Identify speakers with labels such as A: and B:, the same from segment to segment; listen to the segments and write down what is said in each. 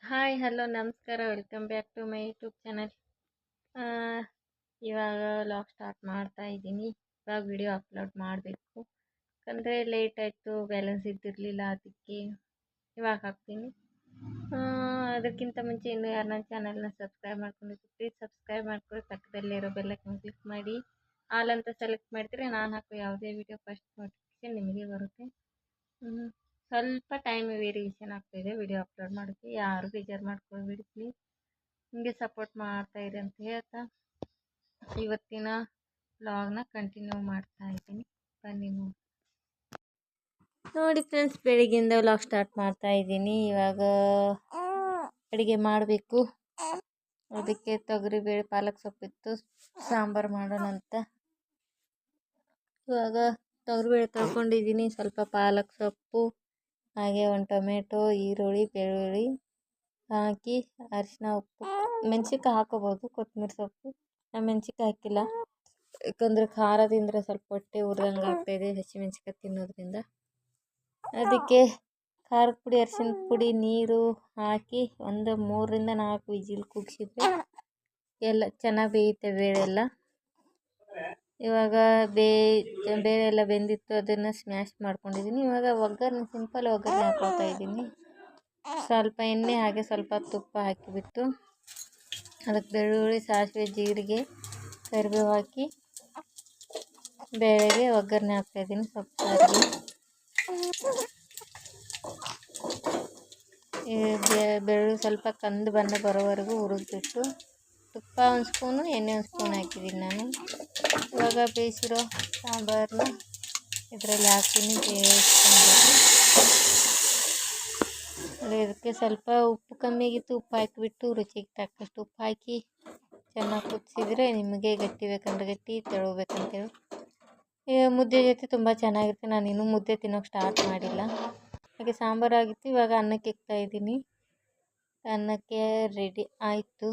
A: Hi hello ನಮಸ್ಕಾರ welcome back to my YouTube channel. ಇವಾಗ vlog start ಮಾಡ್ತಾ ಇದ್ದೀನಿ. ಇವಾಗ ವಿಡಿಯೋ ಅಪ್ಲೋಡ್ ಮಾಡಬೇಕು ಯಾಕಂದರೆ ಲೇಟ್ ಆಯಿತು, ಬ್ಯಾಲೆನ್ಸ್ ಇದ್ದಿರಲಿಲ್ಲ, ಅದಕ್ಕೆ ಇವಾಗ ಹಾಕ್ತೀನಿ. ಅದಕ್ಕಿಂತ ಮುಂಚೆ ಇನ್ನೂ ಯಾರು ನನ್ನ ಚಾನಲ್ನ ಸಬ್ಸ್ಕ್ರೈಬ್ ಮಾಡ್ಕೊಂಡಿದ್ದು ಪ್ಲೀಸ್ ಸಬ್ಸ್ಕ್ರೈಬ್ ಮಾಡ್ಕೊಳ್ಳಿ. ಪಕ್ಕದಲ್ಲಿರೋ ಬೆಲ್ಲೈಕನ್ ಕ್ಲಿಕ್ ಮಾಡಿ ಆಲ್ ಅಂತ ಸೆಲೆಕ್ಟ್ ಮಾಡಿದರೆ ನಾನು ಹಾಕೋ ಯಾವುದೇ ವಿಡಿಯೋ ಫಸ್ಟ್ ನೋಟಿಫಿಕೇಶನ್ ನಿಮಗೆ ಬರುತ್ತೆ. ಸ್ವಲ್ಪ ಟೈಮ್ ವೇರಿಯೇಷನ್ ಆಗ್ತಾಯಿದೆ ವಿಡಿಯೋ ಅಪ್ಲೋಡ್ ಮಾಡೋಕ್ಕೆ, ಯಾರು ಬೇಜಾರು ಮಾಡ್ಕೊಳ್ಬೇಡಿ ಪ್ಲೀಸ್. ಹಿಂಗೆ ಸಪೋರ್ಟ್ ಮಾಡ್ತಾಯಿರಿ ಅಂತ ಹೇಳ್ತಾ ಇವತ್ತಿನ ವ್ಲಾಗ್ನ ಕಂಟಿನ್ಯೂ ಮಾಡ್ತಾ ಇದ್ದೀನಿ. ಬನ್ನಿ ನೋಡಿ ಫ್ರೆಂಡ್ಸ್, ಬೆಳಿಗ್ಗೆಯಿಂದ ವ್ಲಾಗ್ ಸ್ಟಾರ್ಟ್ ಮಾಡ್ತಾ ಇದ್ದೀನಿ. ಇವಾಗ ಅಡುಗೆ ಮಾಡಬೇಕು. ಅದಕ್ಕೆ ತೊಗರಿಬೇಳೆ ಪಾಲಕ್ ಸೊಪ್ಪಿತ್ತು, ಸಾಂಬಾರು ಮಾಡೋಣ ಅಂತ. ಇವಾಗ ತೊಗರಿಬೇಳೆ ತೊಳ್ಕೊಂಡಿದ್ದೀನಿ, ಸ್ವಲ್ಪ ಪಾಲಕ್ ಸೊಪ್ಪು, ಹಾಗೆ ಒಂದು ಟೊಮೆಟೊ, ಈರುಳ್ಳಿ, ಬೆಳ್ಳುಳ್ಳಿ ಹಾಕಿ ಅರಿಶಿನ, ಉಪ್ಪು, ಮೆಣಸಿನ್ಕಾಯಿ ಹಾಕೋಬೋದು, ಕೊತ್ತಂಬರಿ ಸೊಪ್ಪು. ನಾನು ಮೆಣಸಿನ್ಕಾಯಿ ಹಾಕಿಲ್ಲ ಯಾಕಂದರೆ ಖಾರ ತಿಂದರೆ ಸ್ವಲ್ಪ ಹೊಟ್ಟೆ ಉರಿದಂಗೆ ಆಗ್ತಾಯಿದೆ ಹಸಿಮೆಣ್ಸಿನ್ಕಾಯಿ ತಿನ್ನೋದ್ರಿಂದ. ಅದಕ್ಕೆ ಖಾರದ ಪುಡಿ, ಅರಿಶಿನ ಪುಡಿ, ನೀರು ಹಾಕಿ ಒಂದು 3ರಿಂದ 4 ವಿಜಿಲ್ ಕೂಗಿಸಿದ್ರೆ ಎಲ್ಲ ಚೆನ್ನಾಗಿ ಬೇಯುತ್ತೆ ಬೇಳೆ ಎಲ್ಲ. ಇವಾಗ ಬೇಳೆ ಎಲ್ಲ ಬೆಂದಿತ್ತು, ಅದನ್ನು ಸ್ಮ್ಯಾಶ್ ಮಾಡ್ಕೊಂಡಿದ್ದೀನಿ. ಇವಾಗ ಒಗ್ಗರಣೆ, ಸಿಂಪಲ್ ಒಗ್ಗರಣೆ ಹಾಕ್ಕೊಳ್ತಾ ಇದ್ದೀನಿ. ಸ್ವಲ್ಪ ಎಣ್ಣೆ ಹಾಗೆ ಸ್ವಲ್ಪ ತುಪ್ಪ ಹಾಕಿಬಿಟ್ಟು ಅದಕ್ಕೆ ಬೆಳ್ಳುಳ್ಳಿ, ಸಾಸಿವೆ, ಜೀರಿಗೆ, ಕರಿಬೇವು ಹಾಕಿ ಬೇಳೆಗೆ ಒಗ್ಗರಣೆ ಹಾಕ್ತಾಯಿದ್ದೀನಿ. ಸ್ವಲ್ಪ ಬೆಳ್ಳುಳ್ಳಿ ಸ್ವಲ್ಪ ಕಂದು ಬಣ್ಣ ಬರೋವರೆಗೂ ಹುರಿದ್ಬಿಟ್ಟು ತುಪ್ಪ 1 ಸ್ಪೂನು, ಎಣ್ಣೆ 1 ಸ್ಪೂನ್ ಹಾಕಿದ್ದೀನಿ ನಾನು. ಇವಾಗ ಬೇಯಿಸಿರೋ ಸಾಂಬಾರನ್ನ ಇದರಲ್ಲಿ ಹಾಕ್ತೀನಿ, ಬೇಯಿಸ್ಕೊಳ್ಬೇಕು. ಇದಕ್ಕೆ ಸ್ವಲ್ಪ ಉಪ್ಪು ಕಮ್ಮಿ ಆಗಿತ್ತು, ಉಪ್ಪು ಹಾಕಿಬಿಟ್ಟು ರುಚಿಗೆ ತಕ್ಕಷ್ಟು ಉಪ್ಪು ಹಾಕಿ ಚೆನ್ನಾಗಿ ಕುದಿಸಿದ್ರೆ ನಿಮಗೆ ಗಟ್ಟಿ ಬೇಕಂದ್ರೆ ಗಟ್ಟಿ, ತೆಳು ಬೇಕಂತೇಳಿ ಮುದ್ದೆ ಜೊತೆ ತುಂಬ ಚೆನ್ನಾಗಿರುತ್ತೆ. ನಾನು ಇನ್ನೂ ಮುದ್ದೆ ತಿನ್ನೋಕೆ ಸ್ಟಾರ್ಟ್ ಮಾಡಿಲ್ಲ. ಹಾಗೆ ಸಾಂಬಾರು ಆಗಿತ್ತು. ಇವಾಗ ಅನ್ನಕ್ಕೆ ಇಕ್ತಾಯಿದ್ದೀನಿ. ಅನ್ನಕ್ಕೆ ರೆಡಿ ಆಯಿತು.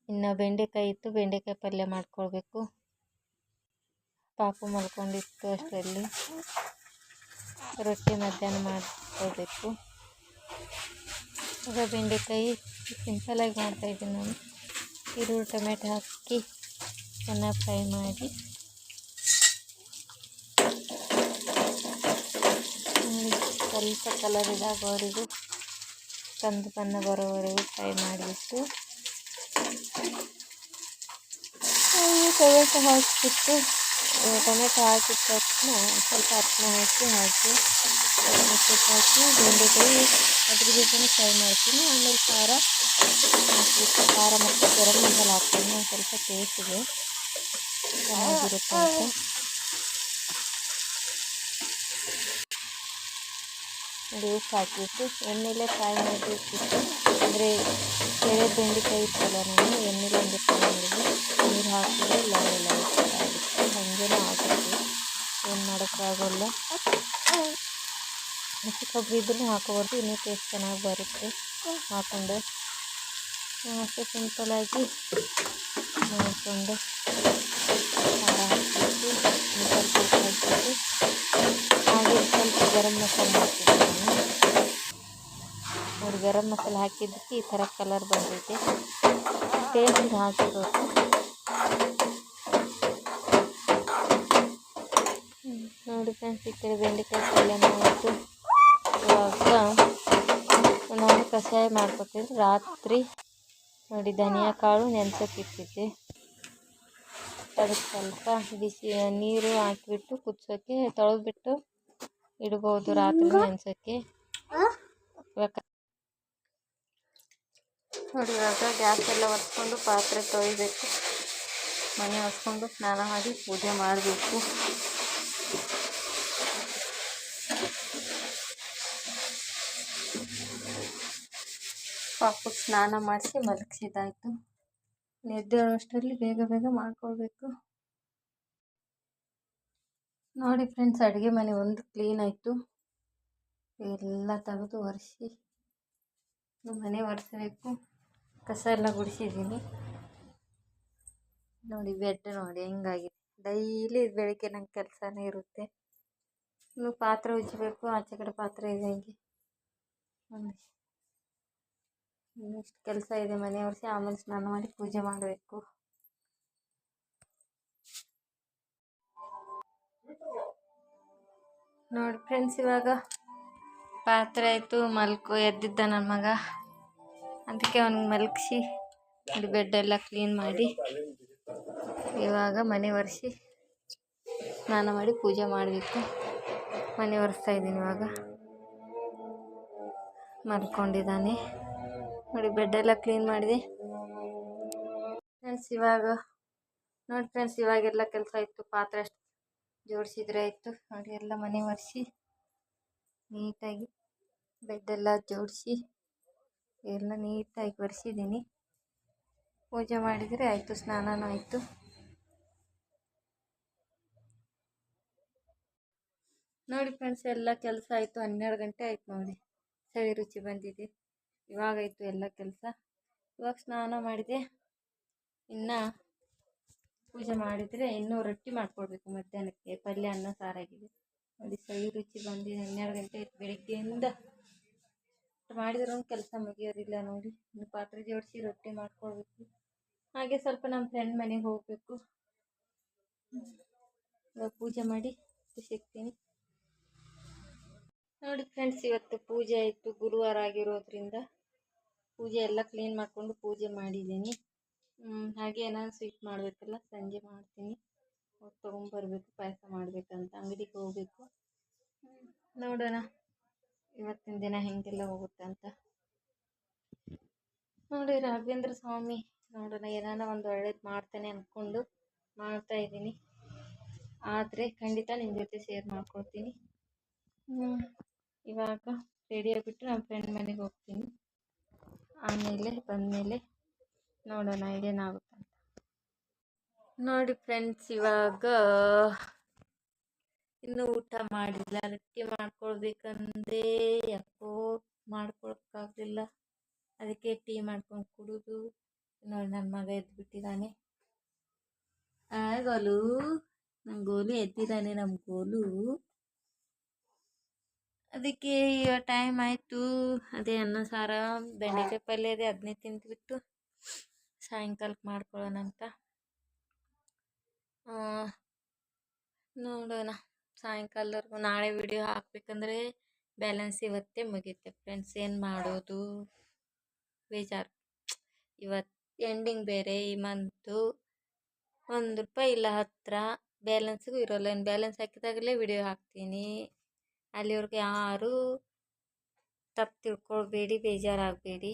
A: ಇನ್ನು ಬೆಂಡೆಕಾಯಿ ಇತ್ತು, ಬೆಂಡೆಕಾಯಿ ಪಲ್ಯ ಮಾಡ್ಕೊಳ್ಬೇಕು. ಪಾಪು ಮಲ್ಕೊಂಡಿತ್ತು, ಅಷ್ಟರಲ್ಲಿ ರೊಟ್ಟಿ ಮಧ್ಯಾಹ್ನ ಮಾಡ್ಕೊಳ್ಬೇಕು. ಈಗ ಬೆಂಡೆಕಾಯಿ ಸಿಂಪಲಾಗಿ ಮಾಡ್ತಾಯಿದ್ದೀನಿ ನಾನು. ಈರುಳ್ಳಿ, ಟೊಮೆಟೊ ಹಾಕಿ ಚೆನ್ನಾಗಿ ಫ್ರೈ ಮಾಡಿ ಸ್ವಲ್ಪ ಕಲರ್ ಇದಾಗೋವರೆಗೂ, ಕಂದು ಬಣ್ಣ ಬರೋವರೆಗೂ ಫ್ರೈ ಮಾಡಿಬಿಟ್ಟು ಟೊಮೆಟೊ ಹಾಕಿಬಿಟ್ಟು ಟೊಮೆಟೊ ಹಾಕಿದ ತಕ್ಷಣ ಸ್ವಲ್ಪ ಅರಿಶಿನ ಹಾಕಿ ಹಾಕಿ ಬೆಂಡೆಕಾಯಿ ಅದ್ರ ಜೊತೆ ಫ್ರೈ ಮಾಡ್ತೀನಿ. ಆಮೇಲೆ ಖಾರ ಹಾಕಿಬಿಟ್ಟು ಖಾರ ಮತ್ತು ಗರಂ ಮಸಾಲ ಹಾಕ್ತೀನಿ. ಒಂದು ಸ್ವಲ್ಪ ಟೇಸ್ಟಿಗೆ ಚೆನ್ನಾಗಿರುತ್ತೆ ಅಂತ. ನೋಡಿ ಉಪ್ಪು ಹಾಕಿಬಿಟ್ಟು ಎಣ್ಣೆಲೇ ಫ್ರೈ ಮಾಡಿಬಿಟ್ಟು, ಅಂದರೆ ಎಳೆ ಬೆಂಡೆಕಾಯಿ ಇತ್ತಲ್ಲ, ನಾನು ಎಣ್ಣೆಲೆ ಒಂದು ಫ್ರೈ ಮಾಡಿದ್ವಿ. ನೀರು ಹಾಕಿದ್ರೆ ಲೈಟ್ ಆಗಿತ್ತು, ಹಾಗೇ ಆಗುತ್ತೆ, ಏನು ಮಾಡೋಕ್ಕಾಗಲ್ಲ. ಹಸಿ ಕೊಬ್ಬರಿ ಇದ್ರೂ ಹಾಕೋಬಾರ್ದು, ಇನ್ನೂ ಟೇಸ್ಟ್ ಚೆನ್ನಾಗಿ ಬರುತ್ತೆ ಹಾಕ್ಕೊಂಡು. ಅಷ್ಟೇ ಸಿಂಪಲಾಗಿ ಮಾಡಿಕೊಂಡು ಖಾರ ಹಾಕಿಬಿಟ್ಟು ಸ್ವಲ್ಪ ಉಪ್ಪು ಹಾಕಿಬಿಟ್ಟು ಹಾಗೆ ಸ್ವಲ್ಪ ಗರಂ ಮಸಾಲೆ ಹಾಕಿದ್ದೀನಿ ನಾನು. ನೋಡಿ, ಗರಂ ಮಸಾಲೆ ಹಾಕಿದ್ದಕ್ಕೆ ಈ ಥರ ಕಲರ್ ಬಂದೈತೆ. ಟೇಸ್ಟಿಗೆ ಹಾಕಿರೋದು. ನೋಡಿ ಫ್ರೆಂಡ್ಸ್, ಈ ಕಡೆ ಬೆಂಡೆಕಾಯಿ ಪಲ್ಯನ ಆಯಿತು. ಇವಾಗ ನಾನು ಕಷಾಯ ಮಾಡ್ಕೊತಿದ್ದೆ ರಾತ್ರಿ. ನೋಡಿ, ಧನಿಯಾ ಕಾಳು ನೆನೆಸೋಕೆ ಇಟ್ಟಿದ್ದೆ. ಅದಕ್ಕೆ ಸ್ವಲ್ಪ ಬಿಸಿ ನೀರು ಹಾಕಿಬಿಟ್ಟು ಕುದಿಸೋಕ್ಕೆ ತೊಳೆದ್ಬಿಟ್ಟು ಇಡ್ಬೋದು ರಾತ್ರಿ ನೆನೆಸೋಕ್ಕೆ. ನೋಡಿ, ಇವಾಗ ಗ್ಯಾಸ್ ಎಲ್ಲ ಒರೆಸ್ಕೊಂಡು ಪಾತ್ರೆ ತೊಳಿಬೇಕು, ಮನೆ ಒರೆಸ್ಕೊಂಡು ಸ್ನಾನ ಮಾಡಿ ಪೂಜೆ ಮಾಡಬೇಕು. ಪಾಪು ಸ್ನಾನ ಮಾಡಿಸಿ ಮಲಗಿಸಿದಾಯಿತು. ನಿದ್ದೆ ಬೇಗ ಬೇಗ ಮಾಡ್ಕೊಳ್ಬೇಕು. ನೋಡಿ ಫ್ರೆಂಡ್ಸ್, ಅಡುಗೆ ಮನೆ ಒಂದು ಕ್ಲೀನ್ ಆಯಿತು. ಎಲ್ಲ ತೆಗೆದು ಒರೆಸಿ ಮನೆ ಒರೆಸಬೇಕು. ಕಸ ಎಲ್ಲ ಗುಡಿಸಿದ್ದೀನಿ. ನೋಡಿ, ಬೆಡ್ ನೋಡಿ ಹೆಂಗಾಗಿದೆ. ಡೈಲಿ ಬೆಳಗ್ಗೆ ನಂಗೆ ಕೆಲಸನೇ ಇರುತ್ತೆ. ಇನ್ನು ಪಾತ್ರೆ ಉಜ್ಜಬೇಕು, ಆಚೆ ಕಡೆ ಪಾತ್ರೆ ಇದೆ. ಹಂಗೆ ನೋಡಿ, ಇನ್ನಿಷ್ಟು ಕೆಲಸ ಇದೆ ಮನೆ ಒರೆಸಿ, ಆಮೇಲೆ ಸ್ನಾನ ಮಾಡಿ ಪೂಜೆ ಮಾಡಬೇಕು. ನೋಡಿ ಫ್ರೆಂಡ್ಸ್, ಇವಾಗ ಪಾತ್ರೆ ಆಯಿತು, ಎದ್ದಿದ್ದ ನನ್ನ ಮಗ, ಅದಕ್ಕೆ ಅವ್ನಿಗೆ ಮಲಗಿಸಿ ನೋಡಿ ಬೆಡ್ಡೆಲ್ಲ ಕ್ಲೀನ್ ಮಾಡಿ ಇವಾಗ ಮನೆ ಒರೆಸಿ ಸ್ನಾನ ಮಾಡಿ ಪೂಜೆ ಮಾಡಬೇಕು. ಮನೆ ಒರೆಸ್ತಾ ಇದ್ದೀನಿ. ಇವಾಗ ಮಲ್ಕೊಂಡಿದ್ದಾನೆ ನೋಡಿ, ಬೆಡ್ಡೆಲ್ಲ ಕ್ಲೀನ್ ಮಾಡಿದೆ ಫ್ರೆಂಡ್ಸ್. ನೋಡಿ ಫ್ರೆಂಡ್ಸ್, ಇವಾಗೆಲ್ಲ ಕೆಲಸ ಇತ್ತು, ಪಾತ್ರೆ ಅಷ್ಟು ಜೋಡಿಸಿದ್ರೆ ಆಯಿತು ನೋಡಿ. ಎಲ್ಲ ಮನೆ ಒರೆಸಿ ನೀಟಾಗಿ ಬೆಡ್ಡೆಲ್ಲ ಜೋಡಿಸಿ ಎಲ್ಲ ನೀಟಾಗಿ ಒರೆಸಿದ್ದೀನಿ. ಪೂಜೆ ಮಾಡಿದರೆ ಆಯಿತು, ಸ್ನಾನನೂ ಆಯಿತು. ನೋಡಿ ಫ್ರೆಂಡ್ಸ್, ಎಲ್ಲ ಕೆಲಸ ಆಯಿತು. 12 ಗಂಟೆ ಆಯಿತು ನೋಡಿ. ಸವಿ ರುಚಿ ಬಂದಿದೆ. ಇವಾಗಾಯಿತು ಎಲ್ಲ ಕೆಲಸ. ಇವಾಗ ಸ್ನಾನ ಮಾಡಿದೆ. ಇನ್ನು ಪೂಜೆ ಮಾಡಿದರೆ ಇನ್ನೂ ರೊಟ್ಟಿ ಮಾಡ್ಕೊಳ್ಬೇಕು ಮಧ್ಯಾಹ್ನಕ್ಕೆ. ಪಲ್ಯ, ಅನ್ನ, ಸಾರಾಗಿದೆ ನೋಡಿ. ಸವಿ ರುಚಿ ಬಂದಿದೆ. 12 ಗಂಟೆ ಆಯಿತು ಬೆಳಿಗ್ಗೆಯಿಂದ ಮಾಡಿದ್ರೂ ಕೆಲಸ ಮುಗಿಯೋದಿಲ್ಲ ನೋಡಿ. ಇನ್ನು ಪಾತ್ರೆ ಜೋಡಿಸಿ ರೊಟ್ಟಿ ಮಾಡ್ಕೊಳ್ಬೇಕು. ಹಾಗೆ ಸ್ವಲ್ಪ ನಮ್ಮ ಫ್ರೆಂಡ್ ಮನೆಗೆ ಹೋಗಬೇಕು. ಇವಾಗ ಪೂಜೆ ಮಾಡಿ ಸಿಗ್ತೀನಿ ನೋಡಿ ಫ್ರೆಂಡ್ಸ್. ಇವತ್ತು ಪೂಜೆ ಆಯಿತು. ಗುರುವಾರ ಆಗಿರೋದ್ರಿಂದ ಪೂಜೆ ಎಲ್ಲ ಕ್ಲೀನ್ ಮಾಡಿಕೊಂಡು ಪೂಜೆ ಮಾಡಿದ್ದೀನಿ. ಹಾಗೆ ಏನಾದ್ರು ಸ್ವೀಟ್ ಮಾಡಬೇಕಲ್ಲ, ಸಂಜೆ ಮಾಡ್ತೀನಿ. ಹೋಗಿ ತೊಗೊಂಬರ್ಬೇಕು. ಪಾಯಸ ಮಾಡಬೇಕಂತ ಅಂಗಡಿಗೆ ಹೋಗಬೇಕು. ನೋಡೋಣ ಇವತ್ತಿನ ದಿನ ಹೆಂಗೆಲ್ಲ ಹೋಗುತ್ತೆ ಅಂತ ನೋಡಿ. ರಾಘವೇಂದ್ರ ಸ್ವಾಮಿ ನೋಡೋಣ, ಏನಾನ ಒಂದು ಒಳ್ಳೇದು ಮಾಡ್ತಾನೆ ಅಂದ್ಕೊಂಡು ಮಾಡ್ತಾ ಇದ್ದೀನಿ. ಆದರೆ ಖಂಡಿತ ನಿಮ್ಮ ಜೊತೆ ಶೇರ್ ಮಾಡ್ಕೊಳ್ತೀನಿ. ಇವಾಗ ರೆಡಿಯಾಗಿಬಿಟ್ಟು ನಮ್ಮ ಫ್ರೆಂಡ್ ಮನೆಗೆ ಹೋಗ್ತೀನಿ. ಆಮೇಲೆ ಬಂದಮೇಲೆ ನೋಡೋಣ ಏನಾಗುತ್ತೆ ಅಂತ ನೋಡಿ ಫ್ರೆಂಡ್ಸ್. ಇವಾಗ ಇನ್ನೂ ಊಟ ಮಾಡಿಲ್ಲ. ರೊಟ್ಟಿ ಮಾಡ್ಕೊಳ್ಬೇಕಂದ್ರೆ ಯಾಕೋ ಮಾಡ್ಕೊಳಕ್ಕಾಗಲಿಲ್ಲ. ಅದಕ್ಕೆ ಟೀ ಮಾಡ್ಕೊಂಡು ಕುಡಿದು ನೋಡಿ. ನನ್ನ ಮಗ ಎದ್ದುಬಿಟ್ಟಿದ್ದಾನೆ. ಗೋಲು, ನಮ್ಮ ಗೋಲು ಎದ್ದಿದ್ದಾನೆ. ನಮ್ಮ ಗೋಲು ಅದಕ್ಕೆ ಟೈಮ್ ಆಯಿತು. ಅದೇ ಅನ್ನ ಸಾರ ಬೆಂಡೆಕಾಯಿ ಪಲ್ಯ ಇದೆ, ಅದನ್ನೇ ತಿಂದುಬಿಟ್ಟು ಸಾಯಂಕಾಲಕ್ಕೆ ಮಾಡ್ಕೊಳ್ಳೋಣ ಅಂತ ನೋಡೋಣ. ಸಾಯಂಕಾಲದವರೆಗೂ ನಾಳೆ ವಿಡಿಯೋ ಹಾಕಬೇಕಂದ್ರೆ ಬ್ಯಾಲೆನ್ಸ್ ಇವತ್ತೇ ಮುಗಿಯುತ್ತೆ ಫ್ರೆಂಡ್ಸ್. ಏನು ಮಾಡೋದು, ಬೇಜಾರು. ಇವತ್ತು ಎಂಡಿಂಗ್ ಬೇರೆ. ಈ ಮಂತು ₹1 ಇಲ್ಲ ಹತ್ತಿರ ಬ್ಯಾಲೆನ್ಸ್ಗೂ ಇರೋಲ್ಲ. ಏನು ಬ್ಯಾಲೆನ್ಸ್ ಹಾಕಿದಾಗಲೇ ವಿಡಿಯೋ ಹಾಕ್ತೀನಿ. ಅಲ್ಲಿವರೆಗೂ ಯಾರೂ ತಪ್ಪು ತಿಳ್ಕೊಳ್ಬೇಡಿ, ಬೇಜಾರಾಗಬೇಡಿ.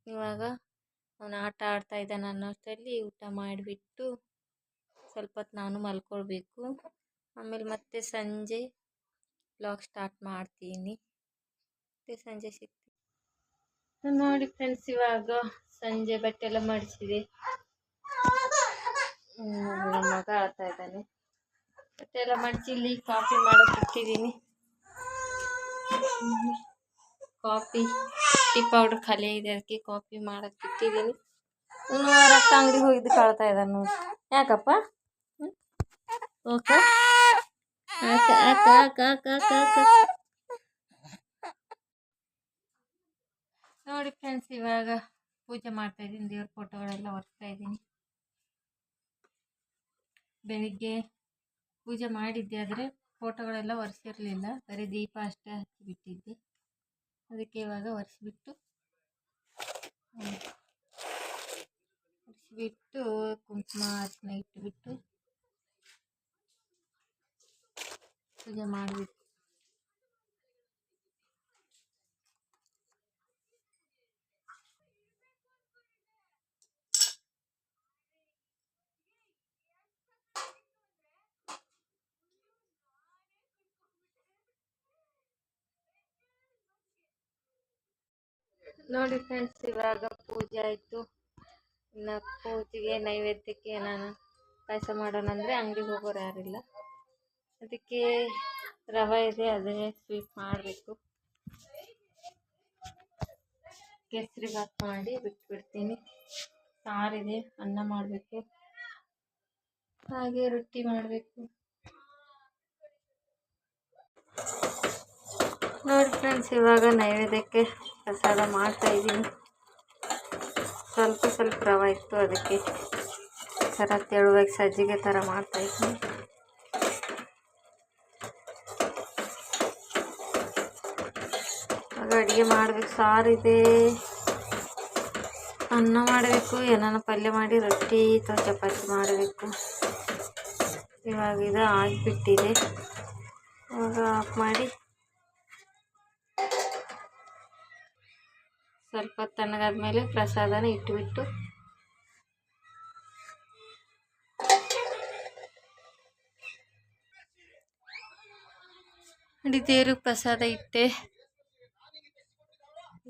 A: ಇವಾಗ ಅವನು ಆಟ ಆಡ್ತಾ ಇದ್ದಾನೆ ಅನ್ನೋಷ್ಟರಲ್ಲಿ ಊಟ ಮಾಡಿಬಿಟ್ಟು ಸ್ವಲ್ಪ ಹೊತ್ತು ನಾನು ಮಲ್ಕೊಳ್ಬೇಕು. ಆಮೇಲೆ ಮತ್ತೆ ಸಂಜೆ ವ್ಲಾಗ್ ಸ್ಟಾರ್ಟ್ ಮಾಡ್ತೀನಿ. ಮತ್ತೆ ಸಂಜೆ ಸಿಗ್ತೀನಿ ನೋಡಿ ಫ್ರೆಂಡ್ಸ್. ಇವಾಗ ಸಂಜೆ ಬಟ್ಟೆ ಎಲ್ಲ ಮಡಿಸಿದೆ. ಮಗ ಆಡ್ತಾ ಇದ್ದಾನೆ. ಬಟ್ಟೆ ಎಲ್ಲ ಮಡಿಸಿ ಇಲ್ಲಿ ಕಾಫಿ ಮಾಡೋಕೆ ಇಟ್ಟಿದ್ದೀನಿ. ಕಾಫಿ ಟೀ ಪೌಡ್ರ್ ಖಾಲಿ ಇದೆ, ಅದಕ್ಕೆ ಕಾಫಿ ಮಾಡೋಕ್ಕೆ ಇಟ್ಟಿದ್ದೀನಿ. ಇನ್ನು ರೊಕ್ಕ ಅಂಗಡಿಗೆ ಹೋಗಿದ್ದು ಕಾಳ್ತಾ ಇದ್ದಾನೆ ನೋಡಿ. ಯಾಕಪ್ಪ? ಓಕೆ ನೋಡಿ ಫ್ರೆಂಡ್ಸ್, ಇವಾಗ ಪೂಜೆ ಮಾಡ್ತಾ ಇದ್ದೀನಿ. ದೇವ್ರ ಫೋಟೋಗಳೆಲ್ಲ ಒರೆಸ್ತಾ ಇದ್ದೀನಿ. ಬೆಳಿಗ್ಗೆ ಪೂಜೆ ಮಾಡಿದ್ದೆ, ಆದರೆ ಫೋಟೋಗಳೆಲ್ಲ ಒರೆಸಿರಲಿಲ್ಲ. ಬರೀ ದೀಪ ಅಷ್ಟೇ ಹಚ್ಚಿಬಿಟ್ಟಿದ್ದೆ. ಅದಕ್ಕೆ ಇವಾಗ ಒರೆಸಿಬಿಟ್ಟು ಕುಂಕುಮ ಅರಿಶಿನ ಇಟ್ಟುಬಿಟ್ಟು ಪೂಜೆ ಮಾಡಿಬಿಟ್ಟು ನೋಡಿ ಫ್ರೆಂಡ್ಸ್. ಇವಾಗ ಪೂಜೆ ಆಯಿತು. ಇನ್ನು ಪೂಜೆಗೆ ನೈವೇದ್ಯಕ್ಕೆ ನಾನು ಪಾಯಸ ಮಾಡೋಣ ಅಂದರೆ ಅಂಗಡಿಗೆ ಹೋಗೋರು ಯಾರಿಲ್ಲ. ಅದಕ್ಕೆ ರವೆ ಇದೆ, ಅದೇ ಸ್ವೀಟ್ ಮಾಡಬೇಕು. ಕೇಸರಿ ಬಾತ್ ಮಾಡಿ ಬಿಟ್ಬಿಡ್ತೀನಿ. ಸಾರಿದೆ, ಅನ್ನ ಮಾಡಬೇಕು, ಹಾಗೆ ರೊಟ್ಟಿ ಮಾಡಬೇಕು. ನೋಡಿ ಫ್ರೆಂಡ್ಸ್, ಇವಾಗ ನೈವೇದ್ಯಕ್ಕೆ ಪ್ರಸಾದ ಮಾಡ್ತಾಯಿದ್ದೀನಿ. ಸ್ವಲ್ಪ ಸ್ವಲ್ಪ ರವೆ ಇತ್ತು, ಅದಕ್ಕೆ ಥರ ತೆಳುವಾಗಿ ಸಜ್ಜಿಗೆ ಥರ ಮಾಡ್ತಾಯಿದ್ದೀನಿ. ಆಗ ಅಡುಗೆ ಮಾಡಬೇಕು, ಸಾರಿದೆ, ಅನ್ನ ಮಾಡಬೇಕು, ಏನಾನ ಪಲ್ಯ ಮಾಡಿ ರೊಟ್ಟಿ ಅಥವಾ ಚಪಾತಿ ಮಾಡಬೇಕು. ಇವಾಗ ಇದು ಆಗಿಬಿಟ್ಟಿದೆ. ಇವಾಗ ಆಫ್ ಮಾಡಿ ಸ್ವಲ್ಪ ತಣ್ಣಗಾದ್ಮೇಲೆ ಪ್ರಸಾದನ ಇಟ್ಟುಬಿಟ್ಟು ದೇವ್ರಿಗೆ ಪ್ರಸಾದ ಇಟ್ಟೆ.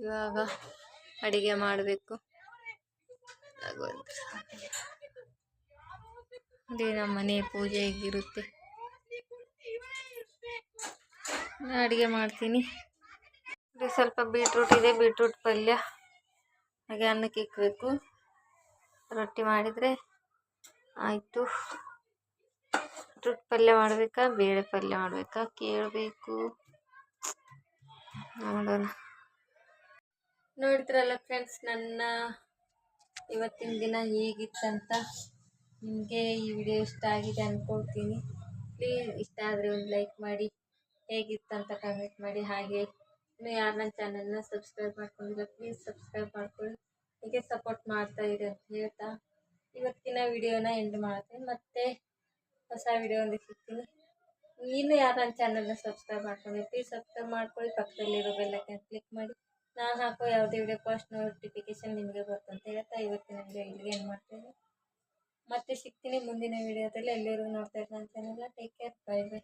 A: ಇವಾಗ ಅಡಿಗೆ ಮಾಡಬೇಕು. ಅದೇ ನಮ್ಮ ಮನೆ ಪೂಜೆ ಹೇಗಿರುತ್ತೆ, ಅಡುಗೆ ಮಾಡ್ತೀನಿ. ಸ್ವಲ್ಪ ಬೀಟ್ರೂಟ್ ಇದೆ, ಬೀಟ್ರೂಟ್ ಪಲ್ಯ ಹಾಗೆ ಅನ್ನಕ್ಕೆ ಇಕ್ಕಬೇಕು. ರೊಟ್ಟಿ ಮಾಡಿದರೆ ಆಯಿತು. ಬೀಟ್ರೂಟ್ ಪಲ್ಯ ಮಾಡಬೇಕಾ ಬೇಳೆ ಪಲ್ಯ ಮಾಡಬೇಕಾ ಕೇಳಬೇಕು, ನೋಡೋಣ. ನೋಡಿದ್ರಲ್ಲ ಫ್ರೆಂಡ್ಸ್, ನನ್ನ ಇವತ್ತಿನ ದಿನ ಹೇಗಿತ್ತಂತ. ನಿಮಗೆ ಈ ವಿಡಿಯೋ ಇಷ್ಟ ಆಗಿದೆ ಅಂದ್ಕೊಳ್ತೀನಿ. ಪ್ಲೀಸ್ ಇಷ್ಟ ಆದರೆ ಒಂದು ಲೈಕ್ ಮಾಡಿ, ಹೇಗಿತ್ತಂತ ಕಮೆಂಟ್ ಮಾಡಿ. ಹಾಗೆ ಇನ್ನು ಯಾರು ನನ್ನ ಚಾನಲ್ನ ಸಬ್ಸ್ಕ್ರೈಬ್ ಮಾಡ್ಕೊಂಡಿಲ್ಲ, ಪ್ಲೀಸ್ ಸಬ್ಸ್ಕ್ರೈಬ್ ಮಾಡ್ಕೊಳ್ಳಿ. ಹೀಗೆ ಸಪೋರ್ಟ್ ಮಾಡ್ತಾ ಇರಿ ಅಂತ ಹೇಳ್ತಾ ಇವತ್ತಿನ ವಿಡಿಯೋನ ಎಂಡ್ ಮಾಡ್ತೀನಿ. ಮತ್ತೆ ಹೊಸ ವಿಡಿಯೋ ಒಂದು ಸಿಗ್ತೀನಿ. ಇನ್ನು ಯಾರು ನನ್ನ ಚಾನಲ್ನ ಸಬ್ಸ್ಕ್ರೈಬ್ ಮಾಡ್ಕೊಂಡಿಲ್ಲ, ಪ್ಲೀಸ್ ಸಬ್ಸ್ಕ್ರೈಬ್ ಮಾಡ್ಕೊಳ್ಳಿ. ಪಕ್ಕದಲ್ಲಿರೋ ಬೆಲ್ ಐಕಾನ್ ಕ್ಲಿಕ್ ಮಾಡಿ. ನಾನು ಹಾಕೋ ಯಾವುದೇ ವಿಡಿಯೋ ಫಸ್ಟ್ ನೋಟಿಫಿಕೇಶನ್ ನಿಮಗೆ ಬರ್ತಂತ ಹೇಳ್ತಾ ಇವತ್ತಿನ ವಿಡಿಯೋ ಇಲ್ಲಿಗೆ ಏನು ಮಾಡ್ತೀನಿ. ಮತ್ತೆ ಸಿಗ್ತೀನಿ ಮುಂದಿನ ವಿಡಿಯೋದಲ್ಲಿ. ಎಲ್ಲರೂ ನೋಡ್ತಾ ಇರಿ ನನ್ನ ಚಾನಲ್ನ. Take care, bye bye.